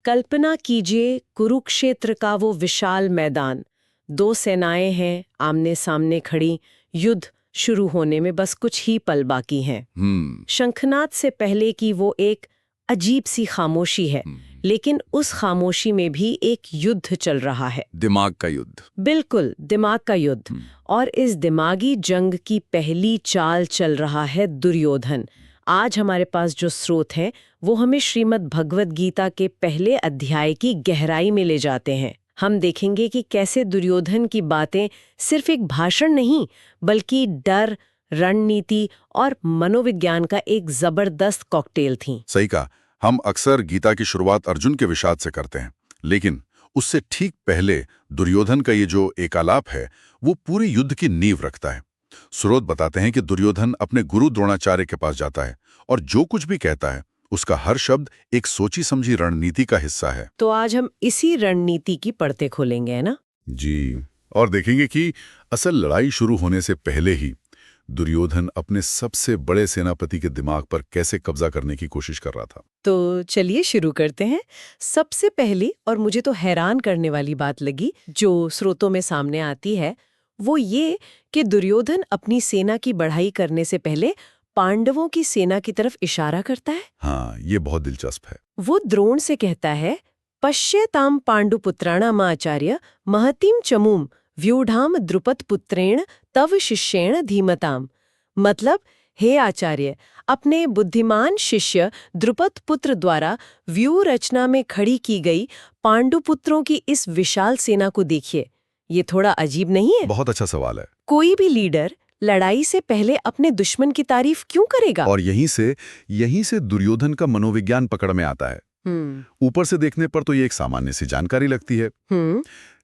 कल्पना कीजिए कुरुक्षेत्र का वो विशाल मैदान। दो सेनाएं हैं आमने सामने खड़ी। युद्ध शुरू होने में बस कुछ ही पल बाकी हैं। शंखनाद से पहले की वो एक अजीब सी खामोशी है, लेकिन उस खामोशी में भी एक युद्ध चल रहा है। दिमाग का युद्ध। बिल्कुल, दिमाग का युद्ध। और इस दिमागी जंग की पहली चाल चल रहा है दुर्योधन। आज हमारे पास जो स्रोत हैं वो हमें श्रीमद् भगवद गीता के पहले अध्याय की गहराई में ले जाते हैं। हम देखेंगे कि कैसे दुर्योधन की बातें सिर्फ एक भाषण नहीं, बल्कि डर, रणनीति और मनोविज्ञान का एक जबरदस्त कॉकटेल थी। सही कहा। हम अक्सर गीता की शुरुआत अर्जुन के विषाद से करते हैं, लेकिन उससे ठीक पहले दुर्योधन का ये जो एकालाप है वो पूरे युद्ध की नींव रखता है। स्रोत बताते हैं कि दुर्योधन अपने गुरु द्रोणाचार्य के पास जाता है और जो कुछ भी कहता है उसका हर शब्द एक सोची समझी रणनीति का हिस्सा है। तो आज हम इसी रणनीति की परतें खोलेंगे, है ना? जी, और देखेंगे कि असल लड़ाई शुरू होने से पहले ही दुर्योधन अपने सबसे बड़े सेनापति के दिमाग पर कैसे कब्जा करने की कोशिश कर रहा था। तो चलिए शुरू करते हैं। सबसे पहली और मुझे तो हैरान करने वाली बात लगी जो स्रोतों में सामने आती है, वो ये कि दुर्योधन अपनी सेना की बढ़ाई करने से पहले पांडवों की सेना की तरफ इशारा करता है। हाँ, ये बहुत दिलचस्प है। वो द्रोण से कहता है, पश्येताम पांडुपुत्राणाम आचार्य महतीम चमूम व्यूढ़ाम द्रुपद पुत्रेण तव शिष्येण धीमताम। मतलब, हे आचार्य, अपने बुद्धिमान शिष्य द्रुपद पुत्र द्वारा व्यू रचना में खड़ी की गई पांडुपुत्रों की इस विशाल सेना को देखिए। ये थोड़ा अजीब नहीं है? बहुत अच्छा सवाल है। कोई भी लीडर लड़ाई से पहले अपने दुश्मन की तारीफ क्यों करेगा? और यहीं से दुर्योधन का मनोविज्ञान पकड़ में आता है। ऊपर से देखने पर तो ये एक सामान्य सी जानकारी लगती है,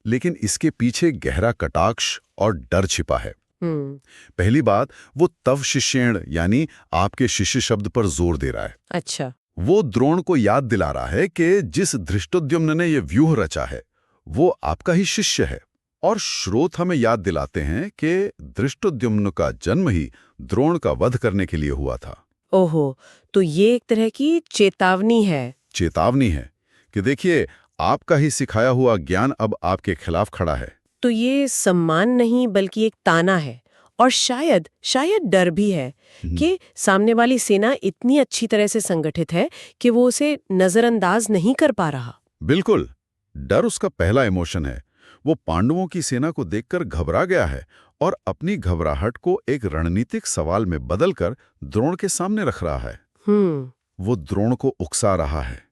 लेकिन इसके पीछे गहरा कटाक्ष और डर छिपा है। पहली बात, वो तव शिष्येण यानी आपके शिष्य शब्द पर जोर दे रहा है। अच्छा। वो द्रोण को याद दिला रहा है कि जिस धृष्टद्युम्न ने ये व्यूह रचा है वो आपका ही शिष्य है। और स्रोत हमें याद दिलाते हैं कि धृष्टद्युम्न का जन्म ही द्रोण का वध करने के लिए हुआ था। ओहो, तो ये एक तरह की चेतावनी है। चेतावनी है कि देखिए, आपका ही सिखाया हुआ ज्ञान अब आपके खिलाफ खड़ा है। तो ये सम्मान नहीं बल्कि एक ताना है, और शायद डर भी है कि सामने वाली सेना इतनी अच्छी तरह से संगठित है कि वो उसे नजरअंदाज नहीं कर पा रहा। बिल्कुल, डर उसका पहला इमोशन है। वो पांडवों की सेना को देखकर घबरा गया है और अपनी घबराहट को एक रणनीतिक सवाल में बदलकर द्रोण के सामने रख रहा है। वो द्रोण को उकसा रहा है,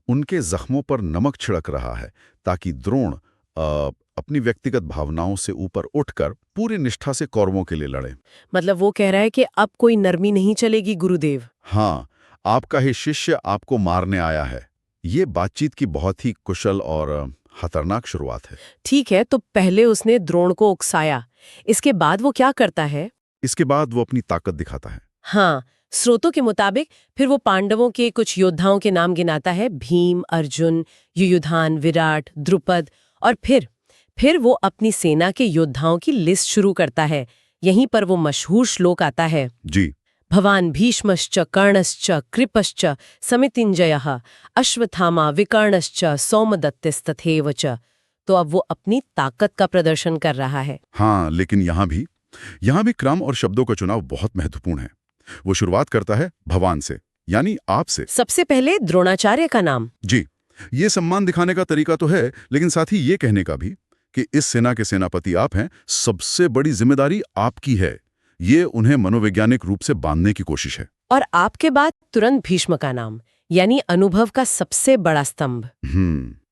उनके जख्मों पर नमक छिड़क रहा है, ताकि द्रोण अपनी व्यक्तिगत भावनाओं से ऊपर उठकर पूरी निष्ठा से कौरवों के लिए लड़े। मतलब वो कह रहा है कि अब कोई नरमी नहीं चलेगी गुरुदेव। हाँ, आपका ही शिष्य आपको मारने आया है। ये बातचीत की बहुत ही कुशल और खतरनाक शुरुआत है। ठीक है, तो पहले उसने द्रोण को उकसाया, इसके बाद वो क्या करता है? इसके बाद वो अपनी ताकत दिखाता है। हाँ, स्रोतों के मुताबिक फिर वो पांडवों के कुछ योद्धाओं के नाम गिनाता है, भीम, अर्जुन, युयुधान, विराट, द्रुपद, और फिर वो अपनी सेना के योद्धाओं की लिस्ट शुरू करता है। यहीं पर वो मशहूर श्लोक आता है। जी। भवान भीष्मश्च कर्णश्च कृपश्च समितिंजयः अश्वत्थामा विकर्णश्च सौमदत्तिस्तथैव च। तो अब वो अपनी ताकत का प्रदर्शन कर रहा है। हाँ, लेकिन यहाँ भी क्रम और शब्दों का चुनाव बहुत महत्वपूर्ण है। वो शुरुआत करता है भवान से, यानी आपसे। सबसे पहले द्रोणाचार्य का नाम। जी, ये सम्मान दिखाने का तरीका तो है, लेकिन साथ ही ये कहने का भी कि इस सेना के सेनापति आप हैं, सबसे बड़ी जिम्मेदारी आपकी है। ये उन्हें मनोवैज्ञानिक रूप से बांधने की कोशिश है। और आपके बाद तुरंत भीष्म का नाम, यानी अनुभव का सबसे बड़ा स्तंभ।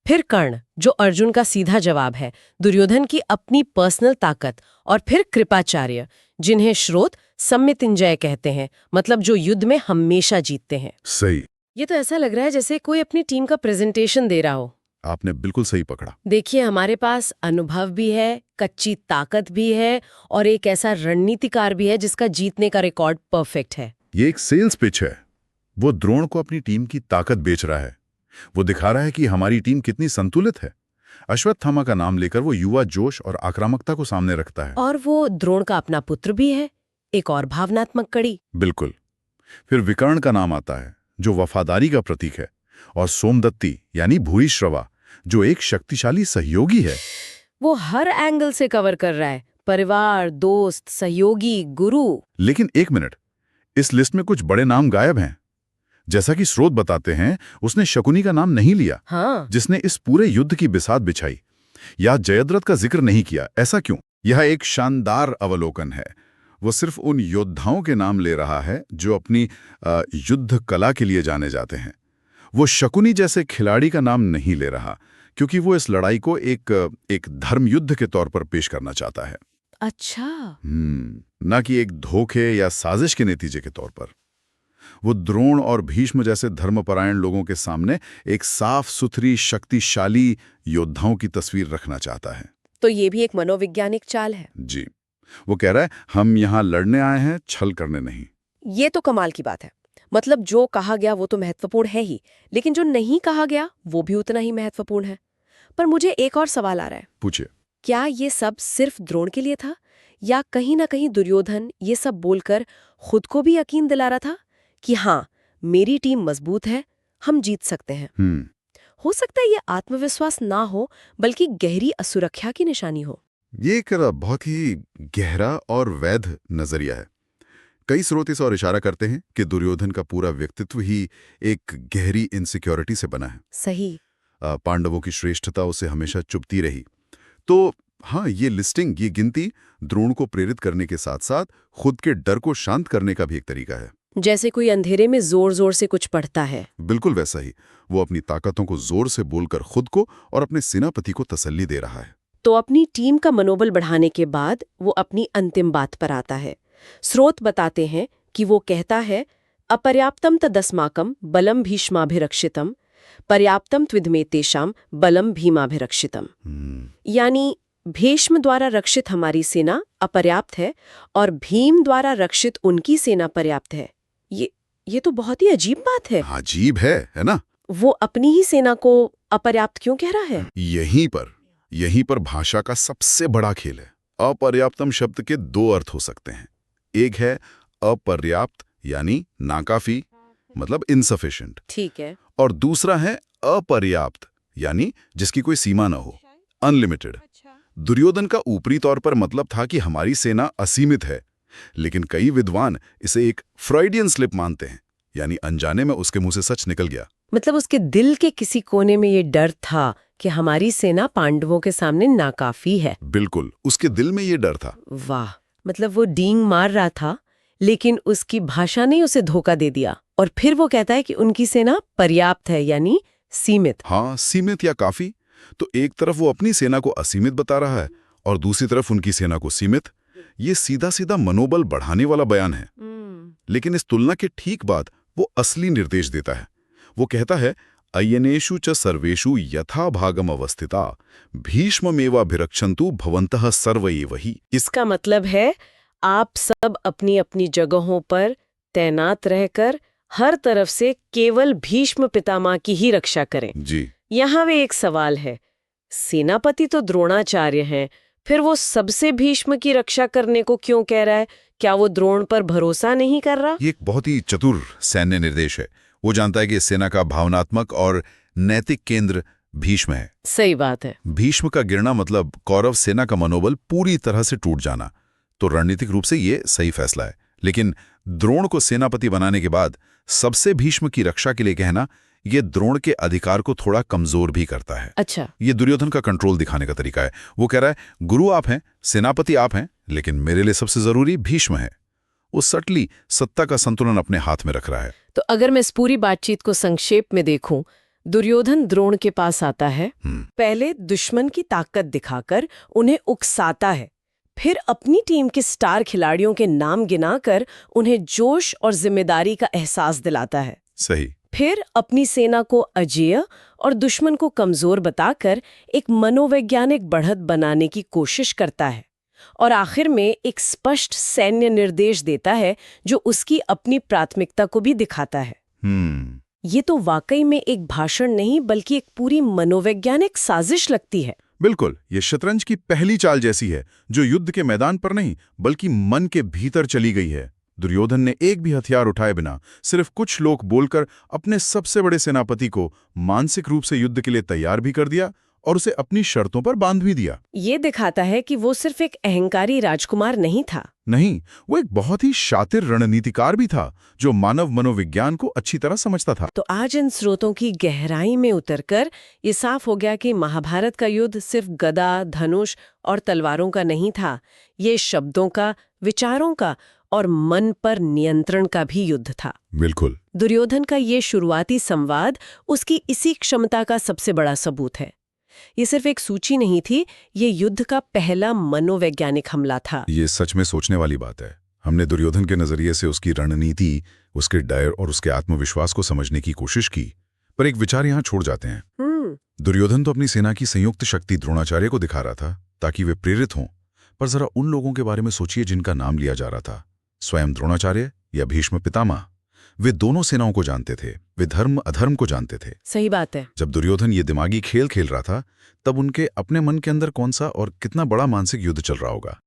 फिर कर्ण, जो अर्जुन का सीधा जवाब है, दुर्योधन की अपनी पर्सनल ताकत, और फिर कृपाचार्य, जिन्हें स्रोत सम्मितिंजय कहते हैं, मतलब जो युद्ध में हमेशा जीतते हैं। सही। ये तो ऐसा लग रहा है जैसे कोई अपनी टीम का प्रेजेंटेशन दे रहा हो। आपने बिल्कुल सही पकड़ा। देखिए, हमारे पास अनुभव भी है, कच्ची ताकत भी है, और एक ऐसा रणनीतिकार भी है जिसका जीतने का रिकॉर्ड परफेक्ट है। ये एक सेल्स पिच है। वो द्रोण को अपनी टीम की ताकत बेच रहा है। वो दिखा रहा है कि हमारी टीम कितनी संतुलित है। अश्वत्थामा का नाम लेकर वो युवा जोश और आक्रामकता को सामने रखता है। और वो द्रोण का अपना पुत्र भी है, एक और भावनात्मक कड़ी। बिल्कुल। फिर विकर्ण का नाम आता है, जो वफादारी का प्रतीक है, और सोमदत्ती यानी भूरिश्रवा, जो एक शक्तिशाली सहयोगी है। वो हर एंगल से कवर कर रहा है, परिवार, दोस्त, सहयोगी, गुरु। लेकिन एक मिनट, इस लिस्ट में कुछ बड़े नाम गायब हैं। जैसा कि स्रोत बताते हैं, उसने शकुनी का नाम नहीं लिया, हाँ। जिसने इस पूरे युद्ध की बिसात बिछाई। या जयद्रथ का जिक्र नहीं किया, ऐसा क्यों? यह एक शानदार अवलोकन है। वो सिर्फ उन योद्धाओं के नाम ले रहा है जो अपनी युद्ध कला के लिए जाने जाते हैं। वो शकुनी जैसे खिलाड़ी का नाम नहीं ले रहा, क्योंकि वो इस लड़ाई को एक धर्म युद्ध के तौर पर पेश करना चाहता है। अच्छा। ना कि एक धोखे या साजिश के नतीजे के तौर पर। वो द्रोण और भीष्म जैसे धर्मपरायण लोगों के सामने एक साफ सुथरी, शक्तिशाली योद्धाओं की तस्वीर रखना चाहता है। तो ये भी एक मनोवैज्ञानिक चाल है। जी, वो कह रहा है हम यहाँ लड़ने आए हैं, छल करने नहीं। ये तो कमाल की बात है। मतलब जो कहा गया वो तो महत्वपूर्ण है ही, लेकिन जो नहीं कहा गया वो भी उतना ही महत्वपूर्ण है। पर मुझे एक और सवाल आ रहा है। पूछिए। क्या ये सब सिर्फ द्रोण के लिए था, या कहीं ना कहीं दुर्योधन ये सब बोलकर खुद को भी यकीन दिला रहा था कि हाँ, मेरी टीम मजबूत है, हम जीत सकते हैं? हो सकता है ये आत्मविश्वास ना हो, बल्कि गहरी असुरक्षा की निशानी हो। ये एक बहुत ही गहरा और वैध नजरिया है। कई स्रोत इस और इशारा करते हैं कि दुर्योधन का पूरा व्यक्तित्व ही एक गहरी इनसिक्योरिटी से बना है। सही। पांडवों की श्रेष्ठता उसे हमेशा चुभती रही। तो हाँ, ये लिस्टिंग, ये गिनती द्रोण को प्रेरित करने के साथ साथ खुद के डर को शांत करने का भी एक तरीका है। जैसे कोई अंधेरे में जोर जोर से कुछ पढ़ता है। बिल्कुल वैसा ही। वो अपनी ताकतों को जोर से बोलकर खुद को और अपने सेनापति को तसल्ली दे रहा है। तो अपनी टीम का मनोबल बढ़ाने के बाद वो अपनी अंतिम बात पर आता है। स्रोत बताते हैं कि वो कहता है, अपर्याप्तम तदस्माकं बलम भीष्माभिरक्षितम पर्याप्तम त्विधमे तेषां बलम भीमाभिरक्षितम। यानी भीष्म द्वारा रक्षित हमारी सेना अपर्याप्त है और भीम द्वारा रक्षित उनकी सेना पर्याप्त है। ये तो बहुत ही अजीब बात है। अजीब है ना? वो अपनी ही सेना को अपर्याप्त क्यों कह रहा है? यहीं पर भाषा का सबसे बड़ा खेल है। अपर्याप्तम शब्द के दो अर्थ हो सकते हैं। एक है अपर्याप्त यानी नाकाफी, मतलब इनसफिशिएंट। ठीक है। और दूसरा है अपर्याप्त यानी जिसकी कोई सीमा न हो, अनलिमिटेड। दुर्योधन का ऊपरी तौर पर मतलब था कि हमारी सेना असीमित है, लेकिन कई विद्वान इसे एक फ्रॉइडियन स्लिप मानते हैं, यानी अनजाने में उसके मुंह से सच निकल गया। मतलब उसके दिल के किसी कोने में ये डर था कि हमारी सेना पांडवों के सामने नाकाफी है। बिल्कुल, उसके दिल में ये डर था। वाह, मतलब वो डींग मार रहा था, लेकिन उसकी भाषा ने उसे धोखा दे दिया। और फिर वो कहता है कि उनकी सेना पर्याप्त है, यानी सीमित। हाँ, सीमित या काफी। तो एक तरफ वो अपनी सेना को असीमित बता रहा है और दूसरी तरफ उनकी सेना को सीमित। ये सीधा सीधा मनोबल बढ़ाने वाला बयान है। लेकिन इस तुलना के ठीक बाद वो असली निर्देश देता है। वो कहता है, अयनेषु च सर्वेषु यथा भागम अवस्थिता भीष्ममेवाभिरक्षन्तु भवन्तः सर्व एव हि। इसका मतलब है आप सब अपनी अपनी जगहों पर तैनात रहकर हर तरफ से केवल भीष्म पितामह की ही रक्षा करें। जी। यहाँ वे एक सवाल है, सेनापति तो द्रोणाचार्य हैं, फिर वो सबसे भीष्म की रक्षा करने को क्यों कह रहा है? क्या वो द्रोण पर भरोसा नहीं कर रहा? ये एक बहुत ही चतुर सैन्य निर्देश है। वो जानता है कि सेना का भावनात्मक और नैतिक केंद्र भीष्म है। सही बात है। भीष्म का गिरना मतलब कौरव सेना का मनोबल पूरी तरह से टूट जाना। तो रणनीतिक रूप से ये सही फैसला है। लेकिन द्रोण को सेनापति बनाने के बाद सबसे भीष्म की रक्षा के लिए कहना, ये द्रोण के अधिकार को थोड़ा कमजोर भी करता है। अच्छा। ये दुर्योधन का कंट्रोल दिखाने का तरीका है। वो कह रहा है, गुरु आप हैं, सेनापति आप हैं, लेकिन मेरे लिए सबसे जरूरी भीष्म है। वो सटली सत्ता का संतुलन अपने हाथ में रख रहा है। तो अगर मैं इस पूरी बातचीत को संक्षेप में देखूं, दुर्योधन द्रोण के पास आता है, पहले दुश्मन की ताकत दिखाकर उन्हें उकसाता है, फिर अपनी टीम के स्टार खिलाड़ियों के नाम गिनाकर उन्हें जोश और जिम्मेदारी का एहसास दिलाता है। सही। फिर अपनी सेना को अजेय और दुश्मन को कमजोर बताकर एक मनोवैज्ञानिक बढ़त बनाने की कोशिश करता है, और आखिर में एक स्पष्ट सैन्य निर्देश देता है जो उसकी अपनी प्राथमिकता को भी दिखाता है। ये तो वाकई में एक भाषण नहीं, बल्कि एक पूरी मनोवैज्ञानिक साजिश लगती है। बिल्कुल, ये शतरंज की पहली चाल जैसी है, जो युद्ध के मैदान पर नहीं बल्कि मन के भीतर चली गई है। दुर्योधन ने एक भी हथियार उठाए बिना सिर्फ कुछ श्लोक बोलकर अपने सबसे बड़े सेनापति को मानसिक रूप से युद्ध के लिए तैयार भी कर दिया और उसे अपनी शर्तों पर बांध भी दिया। ये दिखाता है कि वो सिर्फ एक अहंकारी राजकुमार नहीं था। नहीं, वो एक बहुत ही शातिर रणनीतिकार भी था जो मानव मनोविज्ञान को अच्छी तरह समझता था। तो आज इन स्रोतों की गहराई में उतरकर ये साफ हो गया कि महाभारत का युद्ध सिर्फ गदा, धनुष और तलवारों का नहीं था। ये शब्दों का, विचारों का और मन पर नियंत्रण का भी युद्ध था। बिल्कुल। दुर्योधन का ये शुरुआती संवाद उसकी इसी क्षमता का सबसे बड़ा सबूत है। ये सिर्फ एक सूची नहीं थी, ये युद्ध का पहला मनोवैज्ञानिक हमला था। ये सच में सोचने वाली बात है। हमने दुर्योधन के नजरिए से उसकी रणनीति, उसके डर और उसके आत्मविश्वास को समझने की कोशिश की, पर एक विचार यहाँ छोड़ जाते हैं। दुर्योधन तो अपनी सेना की संयुक्त शक्ति द्रोणाचार्य को दिखा रहा था ताकि वे प्रेरित हों, पर जरा उन लोगों के बारे में सोचिए जिनका नाम लिया जा रहा था, स्वयं द्रोणाचार्य या भीष्म पितामह। वे दोनों सेनाओं को जानते थे, वे धर्म अधर्म को जानते थे। सही बात है। जब दुर्योधन ये दिमागी खेल खेल रहा था, तब उनके अपने मन के अंदर कौन सा और कितना बड़ा मानसिक युद्ध चल रहा होगा।